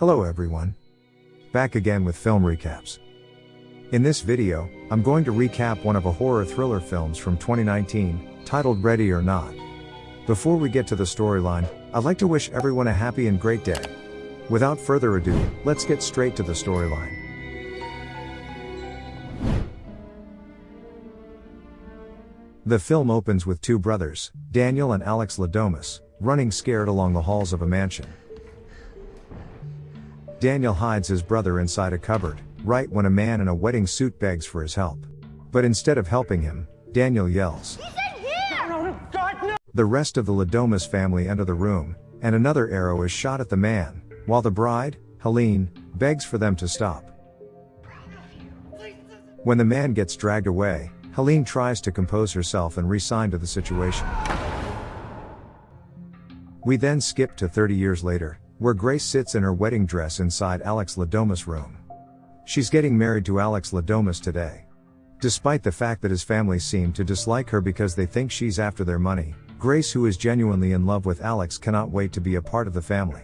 Hello everyone. Back again with film recaps. In this video, I'm going to recap one of a horror thriller films from 2019, titled Ready or Not. Before we get to the storyline, I'd like to wish everyone a happy and great day. Without further ado, let's get straight to the storyline. The film opens with two brothers, Daniel and Alex Ladomas, running scared along the halls of a mansion. Daniel hides his brother inside a cupboard, right when a man in a wedding suit begs for his help. But instead of helping him, Daniel yells, "He's in here!" No, God, no! The rest of the Ladomas family enter the room, and another arrow is shot at the man, while the bride, Helene, begs for them to stop. When the man gets dragged away, Helene tries to compose herself and resign to the situation. We then skip to 30 years later, where Grace sits in her wedding dress inside Alex Ladomas' room. She's getting married to Alex Ladomas today. Despite the fact that his family seem to dislike her because they think she's after their money, Grace, who is genuinely in love with Alex, cannot wait to be a part of the family.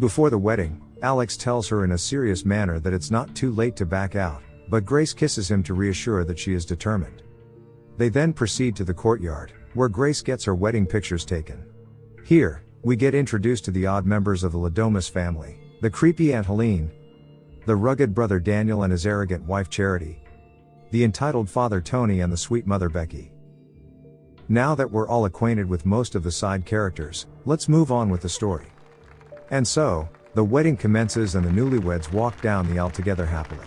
Before the wedding, Alex tells her in a serious manner that it's not too late to back out, but Grace kisses him to reassure that she is determined. They then proceed to the courtyard, where Grace gets her wedding pictures taken. Here, we get introduced to the odd members of the Ladomas family, the creepy Aunt Helene, the rugged brother Daniel and his arrogant wife Charity, the entitled father Tony and the sweet mother Becky. Now that we're all acquainted with most of the side characters, let's move on with the story. And so, the wedding commences and the newlyweds walk down the aisle together happily.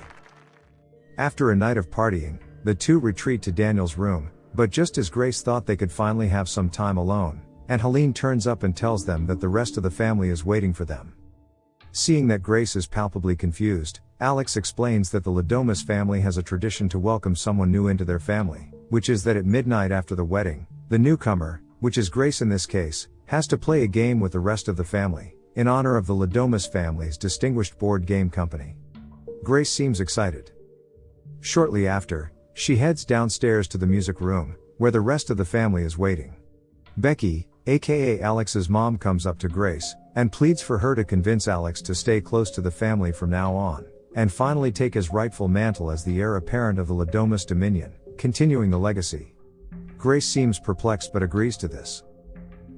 After a night of partying, the two retreat to Daniel's room, but just as Grace thought they could finally have some time alone, and Helene turns up and tells them that the rest of the family is waiting for them. Seeing that Grace is palpably confused, Alex explains that the Ladomas family has a tradition to welcome someone new into their family, which is that at midnight after the wedding, the newcomer, which is Grace in this case, has to play a game with the rest of the family, in honor of the Ladomas family's distinguished board game company. Grace seems excited. Shortly after, she heads downstairs to the music room, where the rest of the family is waiting. Becky, aka Alex's mom, comes up to Grace, and pleads for her to convince Alex to stay close to the family from now on, and finally take his rightful mantle as the heir apparent of the Ladomas dominion, continuing the legacy. Grace seems perplexed but agrees to this.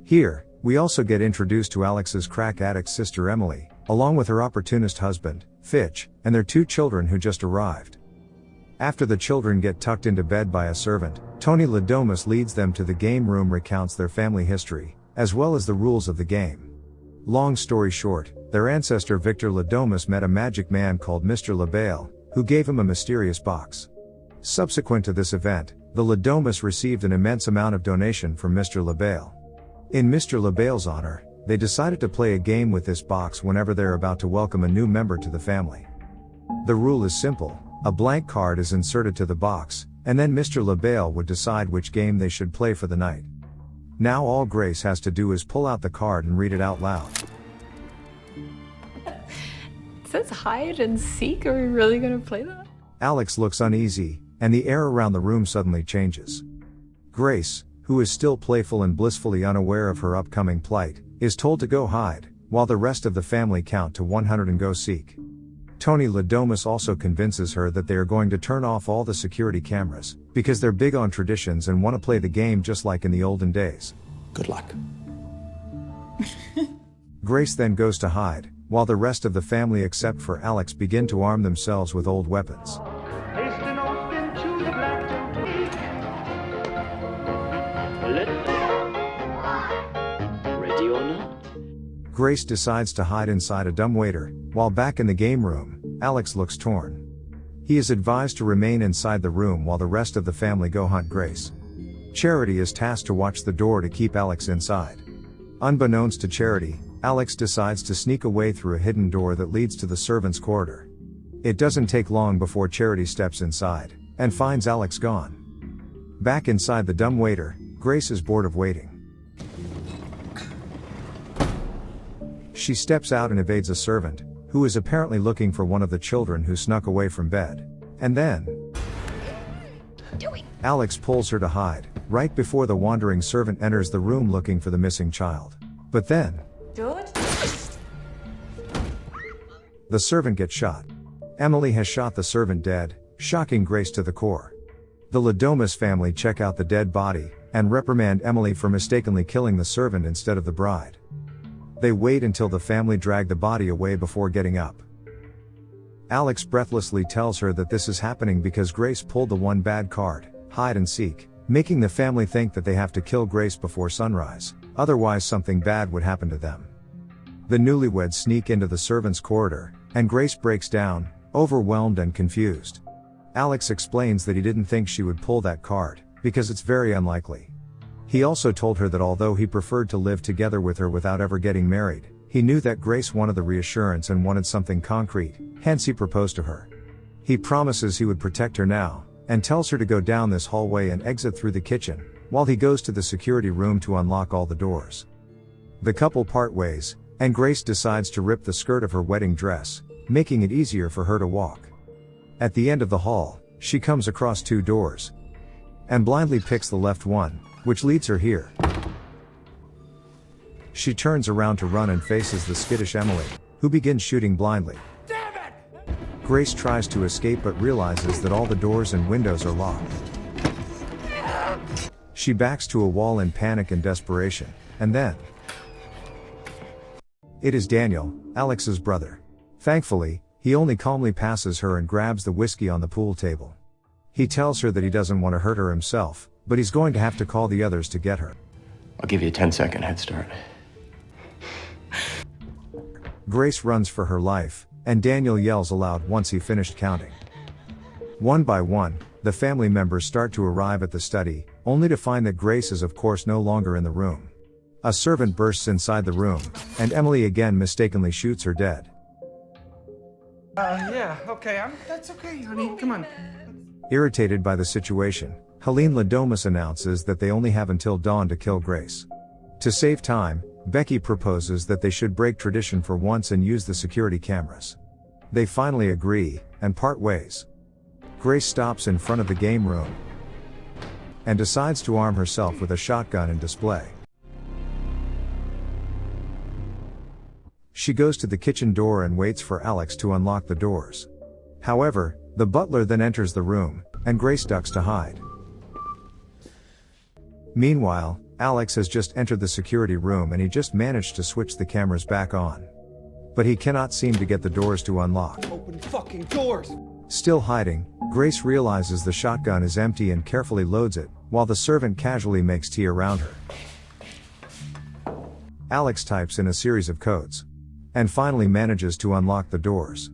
Here, we also get introduced to Alex's crack addict sister Emily, along with her opportunist husband, Fitch, and their two children who just arrived. After the children get tucked into bed by a servant, Tony Ladomas leads them to the game room, recounts their family history, as well as the rules of the game. Long story short, their ancestor Victor Ladomas met a magic man called Mr. LaBelle, who gave him a mysterious box. Subsequent to this event, the Ladomas received an immense amount of donation from Mr. LaBelle. In Mr. LaBelle's honor, they decided to play a game with this box whenever they're about to welcome a new member to the family. The rule is simple. A blank card is inserted to the box, and then Mr. LaBelle would decide which game they should play for the night. Now all Grace has to do is pull out the card and read it out loud. It says hide and seek. Are we really gonna play that? Alex looks uneasy, and the air around the room suddenly changes. Grace, who is still playful and blissfully unaware of her upcoming plight, is told to go hide, while the rest of the family count to 100 and go seek. Tony Ladomas also convinces her that they are going to turn off all the security cameras, because they're big on traditions and want to play the game just like in the olden days. Good luck. Grace then goes to hide, while the rest of the family except for Alex begin to arm themselves with old weapons. Ready or not? Grace decides to hide inside a dumbwaiter, while back in the game room, Alex looks torn. He is advised to remain inside the room while the rest of the family go hunt Grace. Charity is tasked to watch the door to keep Alex inside. Unbeknownst to Charity, Alex decides to sneak away through a hidden door that leads to the servants' corridor. It doesn't take long before Charity steps inside, and finds Alex gone. Back inside the dumbwaiter, Grace is bored of waiting. She steps out and evades a servant, who is apparently looking for one of the children who snuck away from bed. And then, Alex pulls her to hide, right before the wandering servant enters the room looking for the missing child. But then, George? the servant gets shot. Emily has shot the servant dead, shocking Grace to the core. The Ladomas family check out the dead body, and reprimand Emily for mistakenly killing the servant instead of the bride. They wait until the family drag the body away before getting up. Alex breathlessly tells her that this is happening because Grace pulled the one bad card, hide and seek, making the family think that they have to kill Grace before sunrise, otherwise something bad would happen to them. The newlyweds sneak into the servants' corridor, and Grace breaks down, overwhelmed and confused. Alex explains that he didn't think she would pull that card, because it's very unlikely. He also told her that although he preferred to live together with her without ever getting married, he knew that Grace wanted the reassurance and wanted something concrete, hence he proposed to her. He promises he would protect her now, and tells her to go down this hallway and exit through the kitchen, while he goes to the security room to unlock all the doors. The couple part ways, and Grace decides to rip the skirt of her wedding dress, making it easier for her to walk. At the end of the hall, she comes across two doors, and blindly picks the left one, which leads her here. She turns around to run and faces the skittish Emily, who begins shooting blindly. Damn it! Grace tries to escape but realizes that all the doors and windows are locked. She backs to a wall in panic and desperation, and then it is Daniel, Alex's brother. Thankfully, he only calmly passes her and grabs the whiskey on the pool table. He tells her that he doesn't want to hurt her himself, but he's going to have to call the others to get her. I'll give you a 10-second head start. Grace runs for her life, and Daniel yells aloud once he finished counting. One by one, the family members start to arrive at the study, only to find that Grace is of course no longer in the room. A servant bursts inside the room, and Emily again mistakenly shoots her dead. Yeah, okay, that's okay, honey, come on. Irritated by the situation, Helene Ladomas announces that they only have until dawn to kill Grace. To save time, Becky proposes that they should break tradition for once and use the security cameras. They finally agree, and part ways. Grace stops in front of the game room, and decides to arm herself with a shotgun in display. She goes to the kitchen door and waits for Alex to unlock the doors. However, the butler then enters the room, and Grace ducks to hide. Meanwhile, Alex has just entered the security room and he just managed to switch the cameras back on. But he cannot seem to get the doors to unlock. Open fucking doors! Still hiding, Grace realizes the shotgun is empty and carefully loads it, while the servant casually makes tea around her. Alex types in a series of codes, and finally manages to unlock the doors.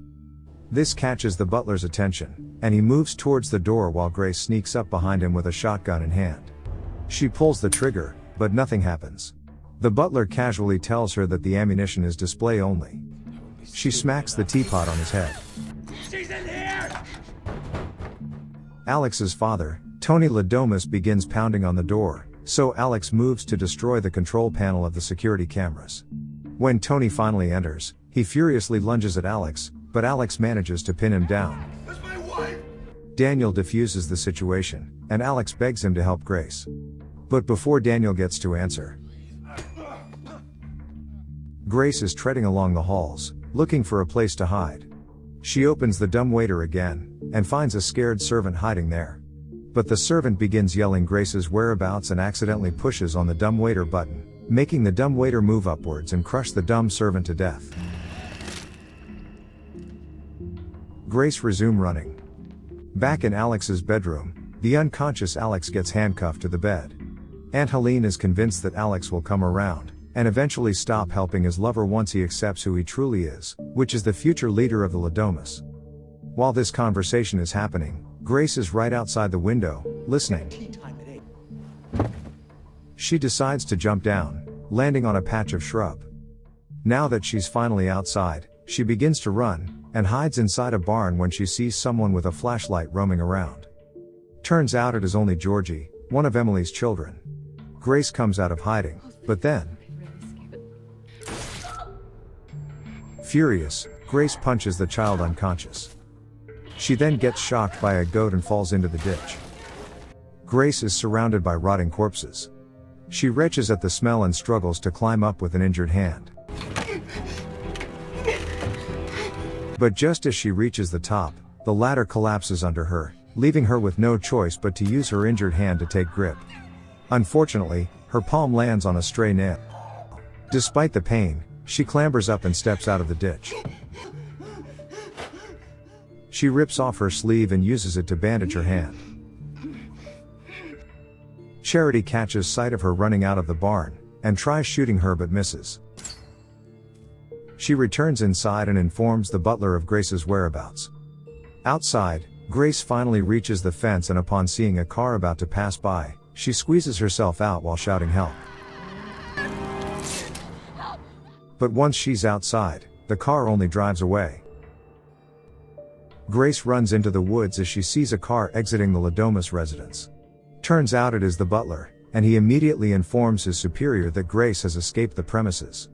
This catches the butler's attention, and he moves towards the door while Grace sneaks up behind him with a shotgun in hand. She pulls the trigger, but nothing happens. The butler casually tells her that the ammunition is display only. She smacks the teapot on his head. She's in here! Alex's father, Tony Ladomas, begins pounding on the door, so Alex moves to destroy the control panel of the security cameras. When Tony finally enters, he furiously lunges at Alex, but Alex manages to pin him down. That's my wife! Daniel diffuses the situation, and Alex begs him to help Grace. But before Daniel gets to answer, Grace is treading along the halls, looking for a place to hide. She opens the dumbwaiter again, and finds a scared servant hiding there. But the servant begins yelling Grace's whereabouts and accidentally pushes on the dumbwaiter button, making the dumbwaiter move upwards and crush the dumb servant to death. Grace resumes running. Back in Alex's bedroom, the unconscious Alex gets handcuffed to the bed. Aunt Helene is convinced that Alex will come around, and eventually stop helping his lover once he accepts who he truly is, which is the future leader of the Ladomas. While this conversation is happening, Grace is right outside the window, listening. She decides to jump down, landing on a patch of shrub. Now that she's finally outside, she begins to run, and hides inside a barn when she sees someone with a flashlight roaming around. Turns out it is only Georgie, one of Emily's children. Grace comes out of hiding, but then, furious, Grace punches the child unconscious. She then gets shocked by a goat and falls into the ditch. Grace is surrounded by rotting corpses. She retches at the smell and struggles to climb up with an injured hand. But just as she reaches the top, the ladder collapses under her, leaving her with no choice but to use her injured hand to take grip. Unfortunately, her palm lands on a stray nail. Despite the pain, she clambers up and steps out of the ditch. She rips off her sleeve and uses it to bandage her hand. Charity catches sight of her running out of the barn, and tries shooting her but misses. She returns inside and informs the butler of Grace's whereabouts. Outside, Grace finally reaches the fence, and upon seeing a car about to pass by, she squeezes herself out while shouting help. But once she's outside, the car only drives away. Grace runs into the woods as she sees a car exiting the Ladomas residence. Turns out it is the butler, and he immediately informs his superior that Grace has escaped the premises.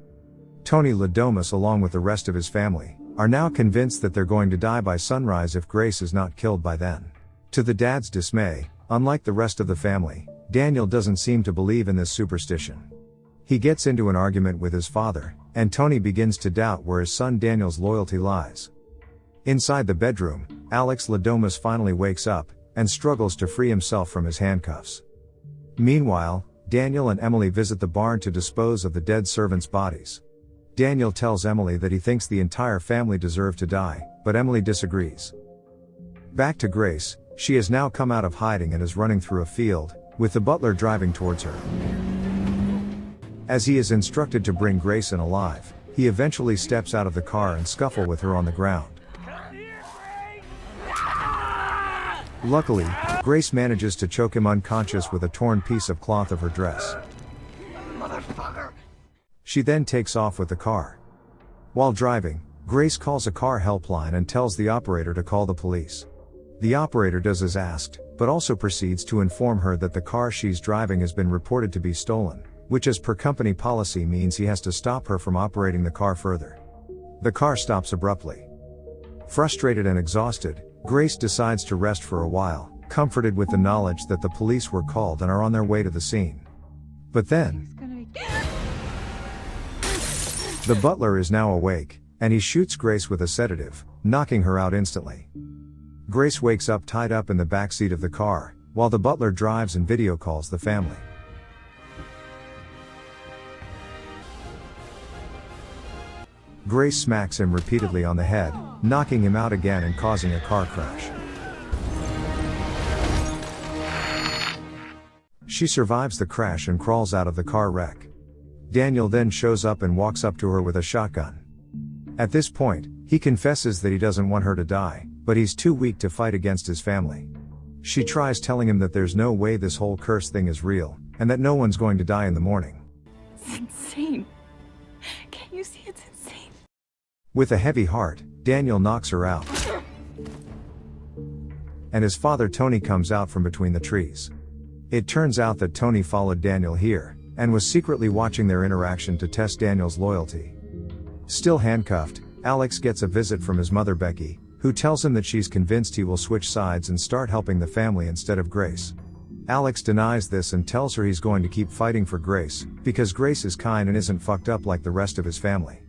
Tony Ladomas, along with the rest of his family, are now convinced that they're going to die by sunrise if Grace is not killed by then. To the dad's dismay, unlike the rest of the family, Daniel doesn't seem to believe in this superstition. He gets into an argument with his father, and Tony begins to doubt where his son Daniel's loyalty lies. Inside the bedroom, Alex Ladomas finally wakes up, and struggles to free himself from his handcuffs. Meanwhile, Daniel and Emily visit the barn to dispose of the dead servants' bodies. Daniel tells Emily that he thinks the entire family deserve to die, but Emily disagrees. Back to Grace, she has now come out of hiding and is running through a field, with the butler driving towards her. As he is instructed to bring Grace in alive, he eventually steps out of the car and scuffle with her on the ground. Luckily, Grace manages to choke him unconscious with a torn piece of cloth of her dress. Motherfucker! She then takes off with the car. While driving, Grace calls a car helpline and tells the operator to call the police. The operator does as asked, but also proceeds to inform her that the car she's driving has been reported to be stolen, which as per company policy means he has to stop her from operating the car further. The car stops abruptly. Frustrated and exhausted, Grace decides to rest for a while, comforted with the knowledge that the police were called and are on their way to the scene. But then, the butler is now awake, and he shoots Grace with a sedative, knocking her out instantly. Grace wakes up tied up in the backseat of the car, while the butler drives and video calls the family. Grace smacks him repeatedly on the head, knocking him out again and causing a car crash. She survives the crash and crawls out of the car wreck. Daniel then shows up and walks up to her with a shotgun. At this point, he confesses that he doesn't want her to die, but he's too weak to fight against his family. She tries telling him that there's no way this whole curse thing is real, and that no one's going to die in the morning. It's insane. Can't you see it's insane? With a heavy heart, Daniel knocks her out. And his father Tony comes out from between the trees. It turns out that Tony followed Daniel here, and was secretly watching their interaction to test Daniel's loyalty. Still handcuffed, Alex gets a visit from his mother Becky, who tells him that she's convinced he will switch sides and start helping the family instead of Grace. Alex denies this and tells her he's going to keep fighting for Grace, because Grace is kind and isn't fucked up like the rest of his family.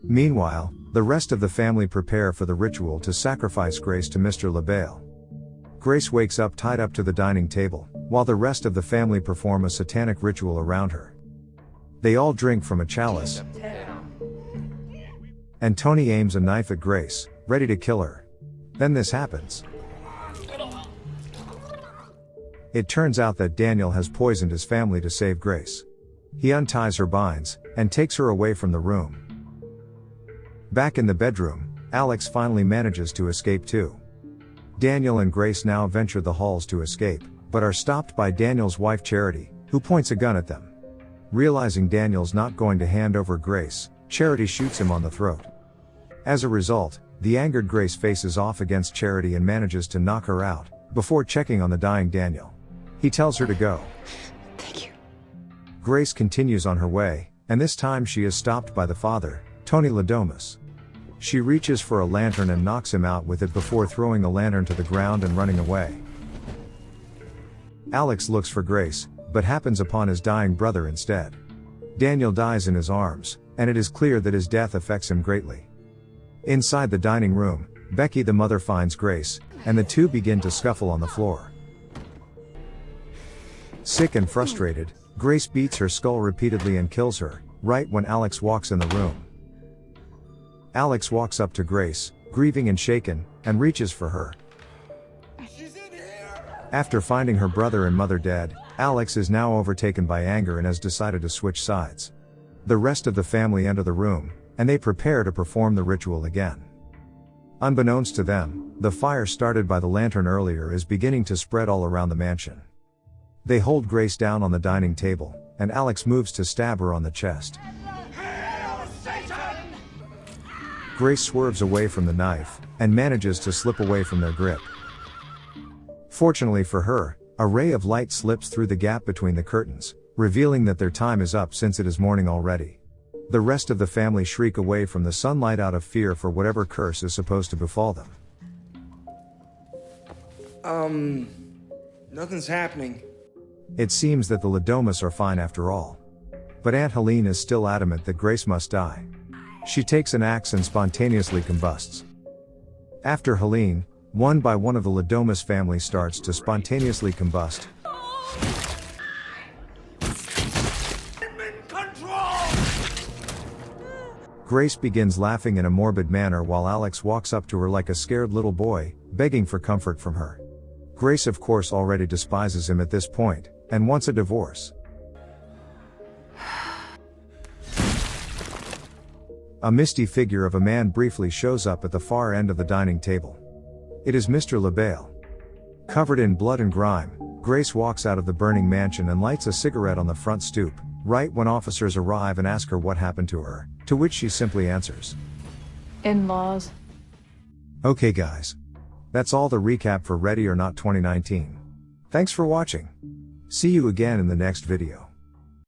Meanwhile, the rest of the family prepare for the ritual to sacrifice Grace to Mr. LaBelle. Grace wakes up tied up to the dining table, while the rest of the family perform a satanic ritual around her. They all drink from a chalice, and Tony aims a knife at Grace, ready to kill her. Then this happens. It turns out that Daniel has poisoned his family to save Grace. He unties her binds, and takes her away from the room. Back in the bedroom, Alex finally manages to escape too. Daniel and Grace now venture the halls to escape, but are stopped by Daniel's wife Charity, who points a gun at them. Realizing Daniel's not going to hand over Grace, Charity shoots him on the throat. As a result, the angered Grace faces off against Charity and manages to knock her out, before checking on the dying Daniel. He tells her to go. Thank you. Grace continues on her way, and this time she is stopped by the father, Tony Ladomas. She reaches for a lantern and knocks him out with it before throwing the lantern to the ground and running away. Alex looks for Grace, but happens upon his dying brother instead. Daniel dies in his arms, and it is clear that his death affects him greatly. Inside the dining room, Becky the mother finds Grace, and the two begin to scuffle on the floor. Sick and frustrated, Grace beats her skull repeatedly and kills her, right when Alex walks in the room. Alex walks up to Grace, grieving and shaken, and reaches for her. She's in here! After finding her brother and mother dead, Alex is now overtaken by anger and has decided to switch sides. The rest of the family enter the room, and they prepare to perform the ritual again. Unbeknownst to them, the fire started by the lantern earlier is beginning to spread all around the mansion. They hold Grace down on the dining table, and Alex moves to stab her on the chest. Hail Satan! Grace swerves away from the knife, and manages to slip away from their grip. Fortunately for her, a ray of light slips through the gap between the curtains, revealing that their time is up since it is morning already. The rest of the family shriek away from the sunlight out of fear for whatever curse is supposed to befall them. Nothing's happening. It seems that the Ladomas are fine after all. But Aunt Helene is still adamant that Grace must die. She takes an axe and spontaneously combusts. After Helene, one by one of the Ladomas family starts to spontaneously combust. I'm in control! Grace begins laughing in a morbid manner while Alex walks up to her like a scared little boy, begging for comfort from her. Grace of course already despises him at this point, and wants a divorce. A misty figure of a man briefly shows up at the far end of the dining table. It is Mr. LaBelle. Covered in blood and grime, Grace walks out of the burning mansion and lights a cigarette on the front stoop, right when officers arrive and ask her what happened to her, to which she simply answers, In-laws. "Okay guys. That's all the recap for Ready or Not 2019. Thanks for watching. See you again in the next video."